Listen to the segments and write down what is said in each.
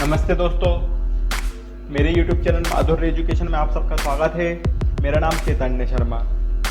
नमस्ते दोस्तों, मेरे YouTube चैनल माधुर्य एजुकेशन में आप सबका स्वागत है। मेरा नाम चैतन्य शर्मा।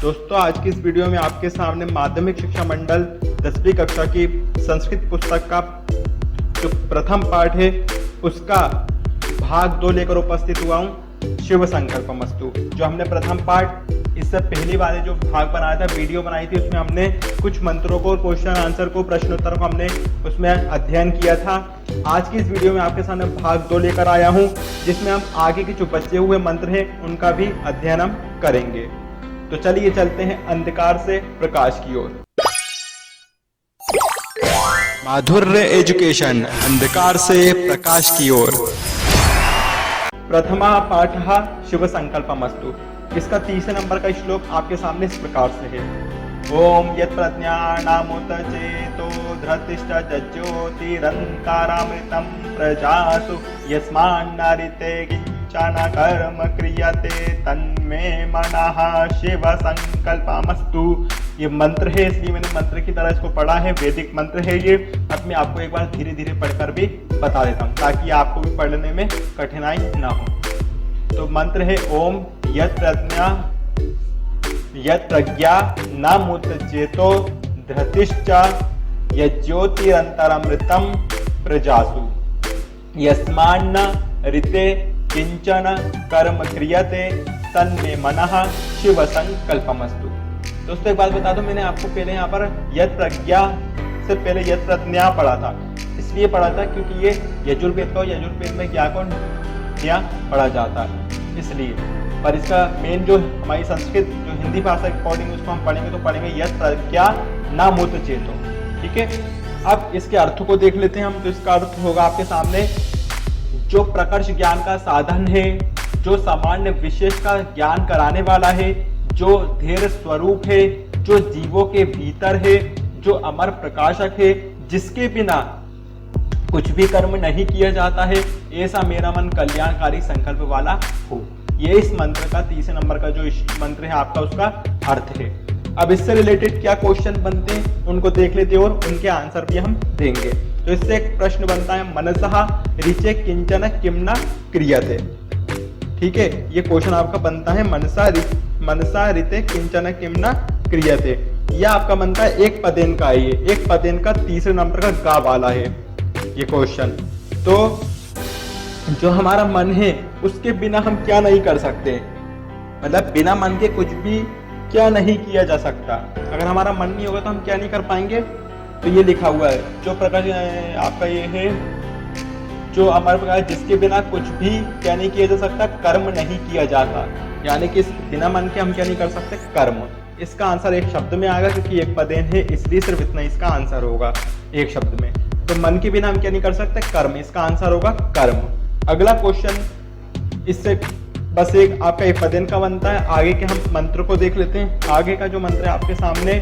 दोस्तों, आज की इस वीडियो में आपके सामने माध्यमिक शिक्षा मंडल 10वीं कक्षा की संस्कृत पुस्तक का जो प्रथम पाठ है उसका भाग 2 लेकर उपस्थित हुआ हूँ। शिव संकल्पमस्तु। जो हमने प्रथम पाठ इससे पहली बार जो भाग बनाया था, वीडियो बनाई थी, उसमें हमने कुछ मंत्रों को, क्वेश्चन आंसर को, प्रश्नोत्तर को हमने उसमें अध्ययन किया था। आज की इस वीडियो में आपके सामने भाग 2 लेकर आया हूं, जिसमें हम आगे के जो बचे हुए मंत्र हैं उनका भी अध्ययन हम करेंगे। तो चलिए चलते हैं अंधकार से प्रकाश की ओर। माधुर्य एजुकेशन, अंधकार से प्रकाश की ओर। प्रथमा पाठः शिव संकल्पमस्तु। इसका 30 नंबर का श्लोक आपके सामने इस प्रकार से है। ओम यत् प्रज्ञानामुत चेतो धृतिश्च ज्योतिरन्तरामृतं प्रजासु यस्मान्नारिते किंचन कर्म क्रियते तन्मे मनः शिव संकल्पमस्तु। ये मंत्र है, इसलिए मैंने मंत्र की तरह इसको पढ़ा है। वैदिक मंत्र है ये। अब मैं आपको एक बार धीरे धीरे पढ़कर भी बता देता हूँ, ताकि आपको भी पढ़ने में कठिनाई ना हो। तो मंत्र है ओम यत् प्रज्ञा न मुतचेतो धृतिश्च यज्योतिरन्तरामृतं प्रजासु यस्मान्न ऋते किंचन कर्म क्रियते तन्मे मनः शिव संकल्पमस्तु। दोस्तों, एक बात बता दूं, मैंने आपको पहले यहाँ पर यत् प्रज्ञा से पहले यत् प्रज्ञा पढ़ा था। इसलिए पढ़ा था क्योंकि ये यजुर्वेद का, यजुर्वेद में ज्ञा को ज्ञा पढ़ा जाता है, इसलिए। पर इसका मेन जो हमारी संस्कृत जो हिंदी भाषा के अकॉर्डिंग उसको हम पढ़ेंगे तो पढ़ेंगे यत् प्रज्ञा न मुतचेतो। ठीक है, अब इसके अर्थ को देख लेते हैं हम। तो इसका अर्थ होगा आपके सामने, जो प्रकर्ष ज्ञान का साधन है, जो सामान्य विशेष का ज्ञान कराने वाला है, जो धैर्य स्वरूप है, जो जीवों के भीतर है, जो अमर प्रकाशक है, जिसके बिना कुछ भी कर्म नहीं किया जाता है, ऐसा मेरा मन कल्याणकारी संकल्प वाला हो। ये इस मंत्र का 30 नंबर का जो मंत्र है आपका, उसका अर्थ है। अब इससे रिलेटेड क्या क्वेश्चन बनते हैं उनको देख लेते हैं और उनके आंसर भी हम देंगे। तो इससे एक प्रश्न बनता है, मनसः ऋचे किंचन किम न क्रियते। ठीक है, ये क्वेश्चन आपका बनता है, मनसा ऋते किंचन किम न क्रियते। यह आपका बनता है एक पदेन का है। ये एक पदेन का 30 नंबर का गा वाला है ये क्वेश्चन। तो जो हमारा मन है उसके बिना हम क्या नहीं कर सकते, मतलब बिना मन के कुछ भी क्या नहीं किया जा सकता। अगर हमारा मन नहीं होगा तो हम क्या नहीं कर पाएंगे। तो ये लिखा हुआ है, जो प्रकार आपका ये है, जो अमर प्रकार, जिसके बिना कुछ भी क्या नहीं किया जा सकता, कर्म नहीं किया जाता। यानी कि बिना मन के हम क्या नहीं कर सकते, कर्म। इसका आंसर एक शब्द में आएगा, क्योंकि एक पदेन है, इसलिए सिर्फ इतना इसका आंसर होगा एक शब्द में। तो मन के बिना हम क्या नहीं कर सकते, कर्म। इसका आंसर होगा कर्म। अगला क्वेश्चन इससे बस एक आपका एक पदेन का बनता है। आगे के हम मंत्र को देख लेते हैं। आगे का जो मंत्र है आपके सामने,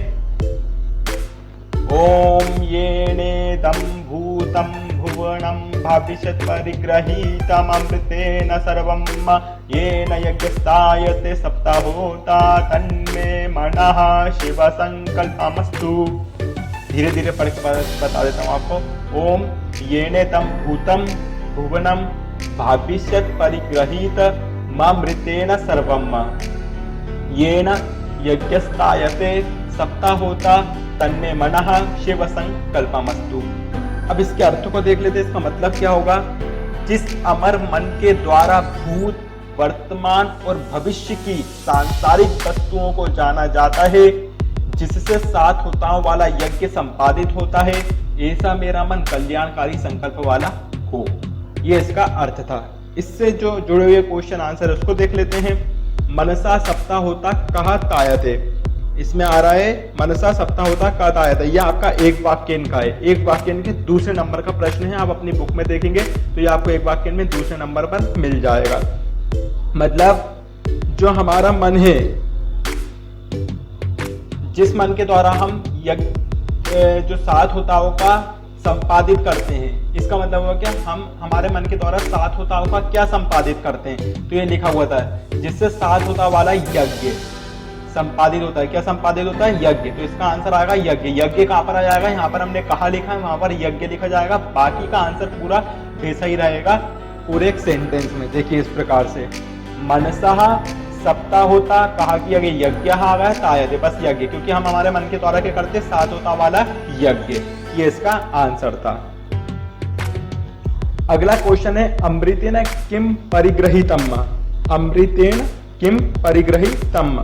ओम येनेदं भूतं भुवनं भविष्यत् परिग्रहीतं अमृतेन सर्वं येन यज्ञस्तायते सप्ताहोता तन्मे मनः शिव संकल्पमस्तु। धीरे धीरे पढ़ के बता देता हूँ आपको। ओम येनेदं भूतं भुवनं भविष्यत् परिग्रहीतममृतेन सर्वं येन यज्ञस्तायते सप्ताहोता तन्मे मनः शिव संकल्पमस्तु। अब इसके अर्थ को देख लेते हैं। इसका मतलब क्या होगा, जिस अमर मन के द्वारा भूत, वर्तमान और भविष्य की सांसारिक वस्तुओं को जाना जाता है, जिससे 7 होताओं वाला यज्ञ संपादित होता है, ऐसा मेरा मन कल्याणकारी संकल्प वाला हो। ये इसका अर्थ था। इससे जो जुड़े हुए क्वेश्चन आंसर उसको देख लेते हैं। मनसा सप्ताह होता कहा तायते। इसमें आ रहा है मनसा सप्ताह होता कहा तायते। यह आपका एक वाक्यन का है। एक वाक्यन के दूसरे नंबर का प्रश्न है। आप अपनी बुक में देखेंगे तो ये आपको एक वाक्यन में दूसरे नंबर पर मिल जाएगा। मतलब जो हमारा मन है, जिस मन के द्वारा हम जो 7 होताओं का संपादित करते हैं, इसका मतलब हुआ क्या, हम हमारे मन के द्वारा 7 होताओं का क्या संपादित करते हैं। तो ये लिखा हुआ था, जिससे 7 होता वाला यज्ञ संपादित होता है। क्या संपादित होता है? यज्ञ। तो इसका आंसर आएगा यज्ञ। यज्ञ कहाँ पर आ जाएगा? यहाँ पर हमने कहा लिखा है, वहां पर यज्ञ लिखा जाएगा। बाकी का आंसर पूरा वैसा ही रहेगा पूरे एक सेंटेंस में। देखिए इस प्रकार से, मनसः सप्ता होता, कहा कि अगर यज्ञ आ गया तायते, बस यज्ञ, क्योंकि हम हमारे मन के द्वारा क्या करते, सात होता वाला यज्ञ, ये इसका आंसर था। अगला क्वेश्चन है अमृतेन किम परिग्रहीतम, अमृतेन किम परिग्रहीतम।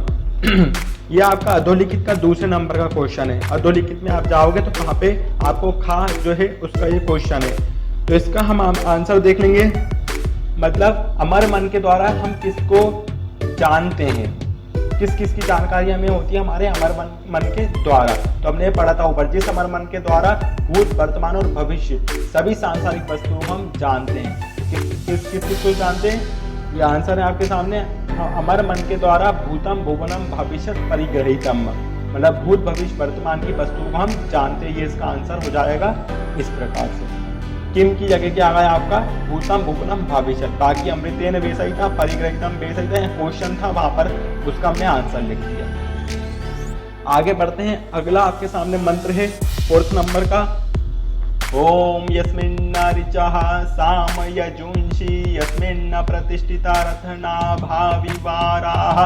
ये आपका अधोलिखित का दूसरे नंबर का क्वेश्चन है। अधोलिखित में आप जाओगे तो कहाँ पे आपको खा जो है उसका ये क्वेश्चन है, तो इसका हम आंसर देख लेंगे। मतलब अमर मन के द्वारा हम किसको जानते हैं, किस किस की जानकारी हमें होती है हमारे अमर मन के द्वारा। तो हमने पढ़ा था ऊपर, जिस अमर मन के द्वारा भूत वर्तमान और भविष्य सभी सांसारिक वस्तुओं को हम जानते हैं। किस किस को जानते हैं, ये आंसर है आपके सामने। अमर मन के द्वारा भूतम भुवनम भविष्य परिग्रहीतम, मतलब भूत भविष्य वर्तमान की वस्तुओं को हम जानते हैं, ये इसका आंसर हो जाएगा इस प्रकार से। किम की जगह क्या आ गया आपका, भूतम भुवनम भविष्य, बाकी अमृतेन वैसा ही था, परिग्रहीतम वैसा ही था, क्वेश्चन था वहां पर, उसका हमने आंसर लिख दिया। आगे बढ़ते हैं, अगला आपके सामने मंत्र है 4th नंबर का। ओम यस्मिन्न ऋचः साम यजुंषि यस्मिन्न प्रतिष्ठिता रत्ना भाविवाराः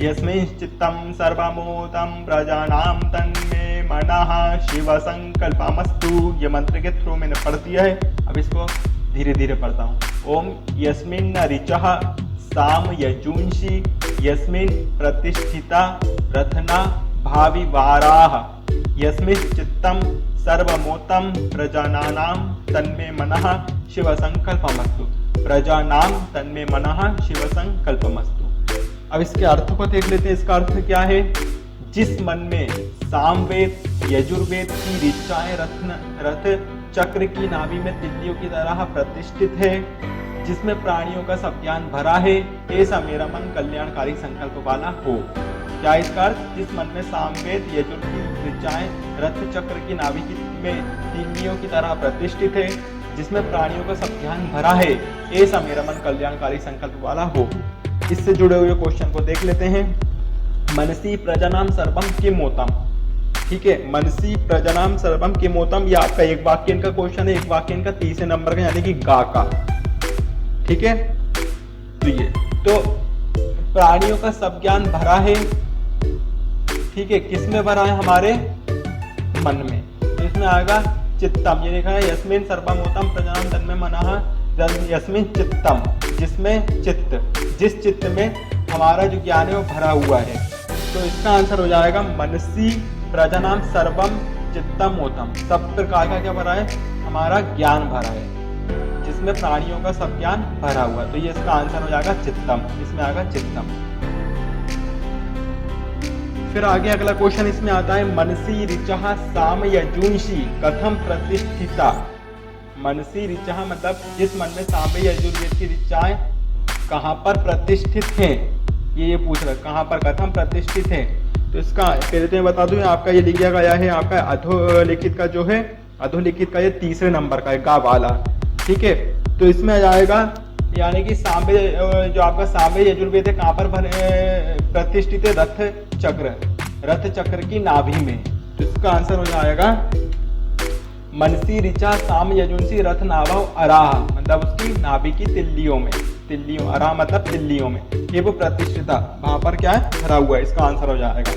यस्मिंश्चित्तं सर्वमूतं प्रजानां तन्मे मनः शिव संकल्पमस्तु। ये मंत्र के थ्रू मैंने पढ़ दिया है, अब इसको धीरे धीरे पढ़ता हूँ। ओम यस्मिन्न ऋचः साम यजुंषि यस्मिन् प्रतिष्ठिता रत्ना भाविवाराः यस्मिंश्चित्तं सर्वमूतं प्रजानां तन्मे मनः शिव संकल्पमस्तु। प्रजानां तन्मे मनः शिव संकल्पमस्तु। अब इसके अर्थ को देख लेते हैं। इसका अर्थ क्या है, जिस मन में सामवेद यजुर्वेद की ऋचाएं रथ चक्र की नाभि में तिल्लियों की तरह प्रतिष्ठित है, जिसमें प्राणियों का सब ज्ञान भरा है, ऐसा मेरा मन कल्याणकारी संकल्प वाला हो। क्या इसका अर्थ, जिस मन में सामवेद यजुर की ऋचाएं रथ चक्र की नाभि में तिल्लियों की तरह प्रतिष्ठित है, जिसमें प्राणियों का सब ज्ञान भरा है, ऐसा मेरा मन कल्याणकारी संकल्प वाला हो। इससे जुड़े हुए क्वेश्चन को देख लेते हैं। मनसी प्रजनाम सर्वम किमोतम, ठीक है, मनसी प्रजनाम सर्वम किमोतम, ये आपका एक वाक्य का क्वेश्चन है, एक वाक्य का 3 नंबर का, यानी कि गा का, ठीक है। तो ये तो प्राणियों का सब ज्ञान भरा है, ठीक है, किसमें भरा है, हमारे मन में, तो इसमें आएगा चित्तम, ये लिखा है यस्मिन सर्वमूतम प्रजनाम तन्मे मनः यस्मिन चित्तम, जिसमें चित्त, जिस चित्त में हमारा जो ज्ञान है वो भरा हुआ है। तो इसका आंसर हो जाएगा मनसी प्रजनाम सर्वम चित्तम ओतम, सब प्रकार का क्या भरा है, हमारा ज्ञान भरा है, जिसमें प्राणियों का सब ज्ञान भरा हुआ है। तो ये इसका आंसर हो जाएगा चित्तम, इसमें आएगा चित्तम। फिर आगे अगला क्वेश्चन इसमें आता है, मनसी ऋचः साम यजुंषि कथम प्रतिष्ठिता। मनसी ऋचः मतलब जिस मन में साम यजुर्वेद की ऋचाएं कहाँ पर प्रतिष्ठित हैं, ये पूछ रहा है, कहाँ पर कथम प्रतिष्ठित है। तो इसका पहले तो मैं बता दूं, आपका ये लिखा गया है आपका अधोलिखित का जो है, अधोलिखित का ये 3रे नंबर का है, गा वाला, ठीक है। तो इसमें आ जाएगा, यानी कि सांबे जो आपका सांबे यजुर्वेद है कहाँ पर प्रतिष्ठित है, रथ चक्र की नाभि में। तो इसका आंसर हो जाएगा मनसी ऋचा साम यजुंसी रथ नाभव अराह, मतलब उसकी नाभि की तिल्लियों में, तिल्लियों, अराह मतलब तिल्लियों में, ये वो प्रतिष्ठिता वहां पर क्या है, भरा हुआ है, इसका आंसर हो जाएगा,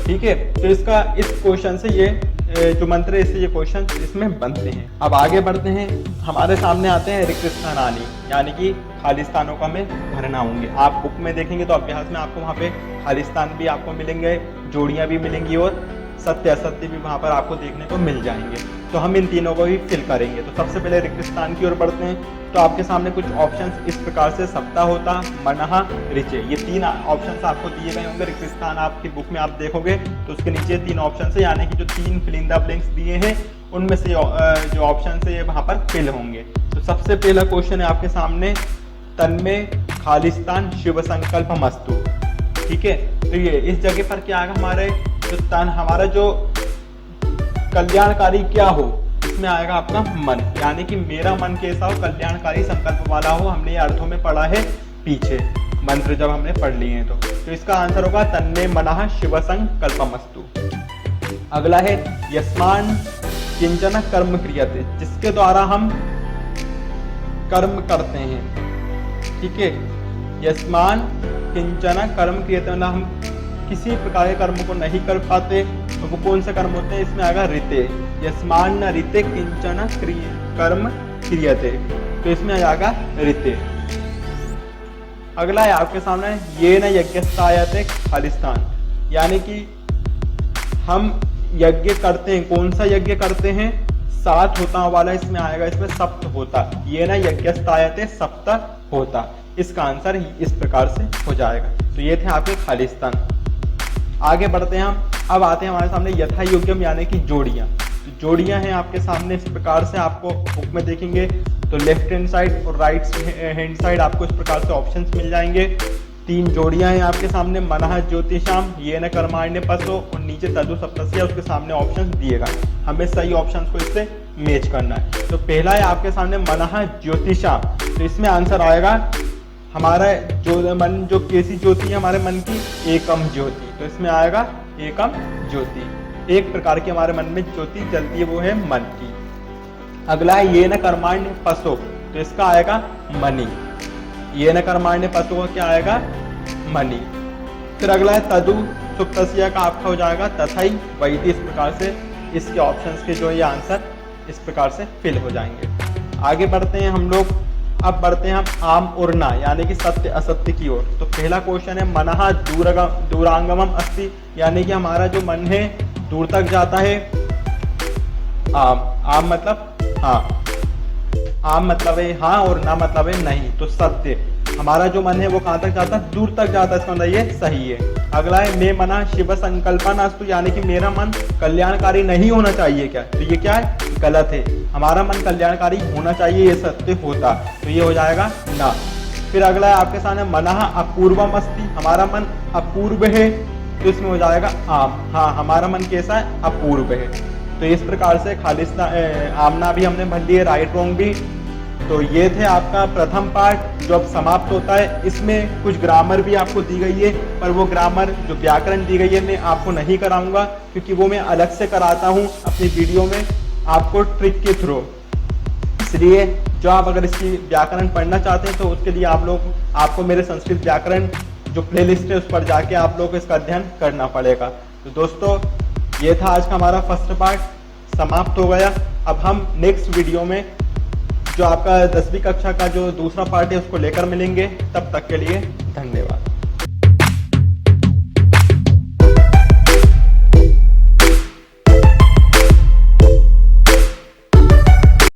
ठीक है। तो इसका इस क्वेश्चन से ये जो मंत्र है, इससे ये क्वेश्चन इसमें बनते हैं। अब आगे बढ़ते हैं, हमारे सामने आते हैं रिक्त स्थानानि, यानी कि खाली स्थानों को हमें भरना होंगे। आप बुक में देखेंगे तो अभ्यास में आपको वहाँ पे खाली स्थान भी आपको मिलेंगे, जोड़ियाँ भी मिलेंगी और सत्य असत्य भी वहाँ पर आपको देखने को मिल जाएंगे। तो हम इन तीनों को भी फिल करेंगे। तो सबसे पहले रिक्त स्थान की ओर बढ़ते हैं। तो आपके सामने कुछ ऑप्शंस इस प्रकार से सप्ता होता, मनः, ऋचे, ये 3 ऑप्शंस आपको दिए गए होंगे। रिक्त स्थान आपकी बुक में आप देखोगे तो उसके नीचे 3 ऑप्शन है, यानी कि जो 3 फिल इन द ब्लैंक्स दिए हैं उनमें से जो ऑप्शन है ये वहाँ पर फिल होंगे। तो सबसे पहला क्वेश्चन है आपके सामने, तन्मे खालिस्तान शिव संकल्प मस्तु, ठीक है। तो ये इस जगह पर क्या आएगा, हमारे जो तन, हमारा जो कल्याणकारी क्या हो, इसमें आएगा आपका मन, यानी कि मेरा मन कैसा हो, कल्याणकारी संकल्प वाला हो। हमने ये अर्थों में पढ़ा है पीछे मंत्र जब हमने पढ़ लिए हैं। तो इसका आंसर होगा तन्मे मनः शिव संकल्पमस्तु। अगला है यस्मान किंचन कर्म क्रियते, जिसके द्वारा हम कर्म करते हैं, ठीक है। यस्मान किंचन कर्म क्रियते, मतलब हम किसी प्रकार के कर्म को नहीं कर पाते, तो वो कौन से कर्म होते हैं, इसमें आएगा ऋते। यस्मान न ऋते किंचन कर्म क्रियते, तो इसमें आ जाएगा ऋते। अगला है आपके सामने ये न यज्ञस्थायते खालिस्तान, यानी कि हम यज्ञ करते हैं, कौन सा यज्ञ करते हैं, 7 होता वाला इसमें आएगा, इसमें सप्त होता, ये ना यज्ञस्थायते सप्त होता, इसका आंसर इस प्रकार से हो जाएगा। तो ये थे आपके खालिस्तान। आगे बढ़ते हैं हम, अब आते हैं हमारे सामने यथा योग्यम, यानी कि जोड़ियां। तो जोड़ियां हैं आपके सामने इस प्रकार से, आपको बुक में देखेंगे तो लेफ्ट हैंड साइड और राइट हैंड साइड आपको इस प्रकार से ऑप्शंस मिल जाएंगे। 3 जोड़ियां हैं आपके सामने, मनः ज्योतिषाम, ये न कर्माण्य पशो, और नीचे तदु सप्तस्य, उसके सामने ऑप्शन दिए गए, हमें सही ऑप्शंस को इससे मैच करना है। तो पहला है आपके सामने मनः ज्योतिषाम, तो इसमें आंसर आएगा हमारा जो कैसी ज्योति है हमारे मन की, एकम ज्योति, तो इसमें आएगा एकम ज्योति, एक प्रकार की हमारे मन में ज्योति जलती है, वो है मन की। अगला है ये न कर्माण्य पशो, तो इसका आएगा मणि, ये न कर्माण्य पशु का क्या आएगा, मणि। फिर अगला है तदु सुप्तस्य का आपका हो जाएगा तथाई वैधि, इस प्रकार से इसके ऑप्शंस के जो ये आंसर इस प्रकार से फिल हो जाएंगे। आगे बढ़ते हैं हम लोग, अब बढ़ते हैं हम आम और ना, यानी कि सत्य असत्य की ओर। तो पहला क्वेश्चन है मनः दूरांगमम अस्ति, यानी कि हमारा जो मन है दूर तक जाता है। आम मतलब हाँ, आम मतलब है हाँ और ना मतलब है नहीं, तो सत्य, हमारा जो मन है वो कहाँ तक जाता है, दूर तक जाता है, इसका मतलब ये सही है। अगला है मैं मना शिव संकल्पन अस्तु, यानी कि मेरा मन कल्याणकारी नहीं होना चाहिए क्या, तो ये क्या है, गलत है, हमारा मन कल्याणकारी होना चाहिए, ये सत्य होता, तो ये हो जाएगा ना। फिर अगला है आपके सामने मनः अपूर्वम अस्ति, हमारा मन अपूर्व है, तो इसमें हो जाएगा आम, हाँ हमारा मन कैसा है, अपूर्व है। तो इस प्रकार से खालिस्तान आमना भी हमने भर लिए, राइट रॉन्ग भी। तो ये थे आपका प्रथम पार्ट जो अब समाप्त होता है। इसमें कुछ ग्रामर भी आपको दी गई है, पर वो ग्रामर जो व्याकरण दी गई है मैं आपको नहीं कराऊंगा, क्योंकि वो मैं अलग से कराता हूँ अपनी वीडियो में आपको ट्रिक के थ्रू। इसलिए जो आप अगर इसकी व्याकरण पढ़ना चाहते हैं तो उसके लिए आपको मेरे संस्कृत व्याकरण जो प्लेलिस्ट है उस पर जाके आप लोग को इसका अध्ययन करना पड़ेगा। तो दोस्तों ये था आज का हमारा फर्स्ट पार्ट, समाप्त हो गया। अब हम नेक्स्ट वीडियो में जो आपका 10वीं कक्षा का जो दूसरा पार्ट है उसको लेकर मिलेंगे। तब तक के लिए धन्यवाद।